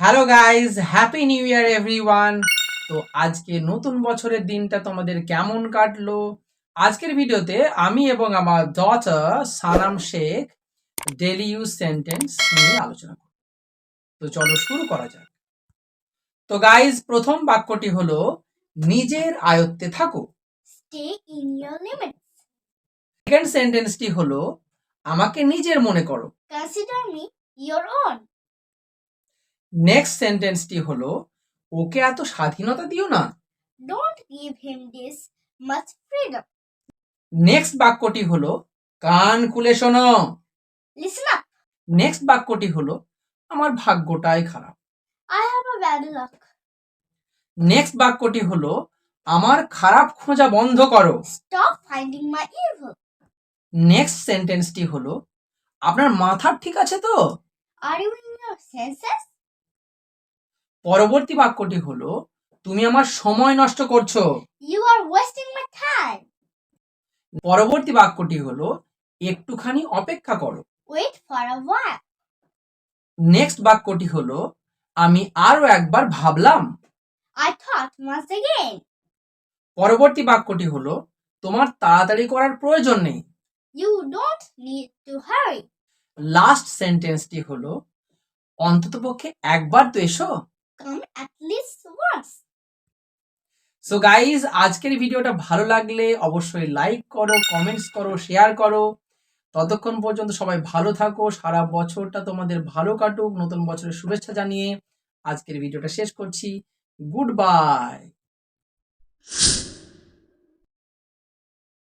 Hello guys, happy new year everyone. তো আজকে নতুন বছরের দিনটা তোমাদের কেমন কাটলো? আজকের ভিডিওতে আমি এবং আমার daughter Sanam Sheikh daily use sentence নিয়ে আলোচনা করব। তো চলো শুরু করা যাক। তো গাইজ, প্রথম বাক্যটি হলো নিজের আয়ত্তে থাকো। Stay in your limits. Second সেন্টেন্সটি হলো আমাকে নিজের মনে করো। Consider me your own. Next সেন্টেন্সটি হলো ওকে এত স্বাধীনতা দিও না। Don't give him this much freedom. Next বাক্যটি হলো কান খুলে শোনো। Listen up. নেক্সট বাক্যটি হলো আমার ভাগ্যটাই খারাপ। I have a bad luck. Next বাক্যটি হলো আমার খারাপ খোঁজা বন্ধ করো। Stop finding my evil. Next সেন্টেন্সটি হলো আপনার মাথা ঠিক আছে তো। Are you in your senses? পরবর্তী বাক্যটি হলো তুমি আমার সময় নষ্ট করছো। You are wasting my time. পরবর্তী বাক্যটি হলো একটুখানি অপেক্ষা করো। Wait for a while. Next বাক্যটি হলো আমি আরো একবার ভাবলাম। I thought once again. পরবর্তী বাক্যটি হলো তোমার তাড়াতাড়ি করার প্রয়োজন নেই। You don't need to hurry. Last সেন্টেন্সটি হলো অন্ততপক্ষে একবার তো এসো। Come at least once. So guys, আজকের ভিডিওটা ভালো লাগলে অবশ্যই লাইক করো, কমেন্টস করো, শেয়ার করো। ততক্ষণ পর্যন্ত সবাই ভালো থাকো, সারা বছরটা তোমাদের ভালো কাটুক। নতুন বছরের শুভেচ্ছা জানিয়ে আজকের ভিডিওটা শেষ করছি। Good bye.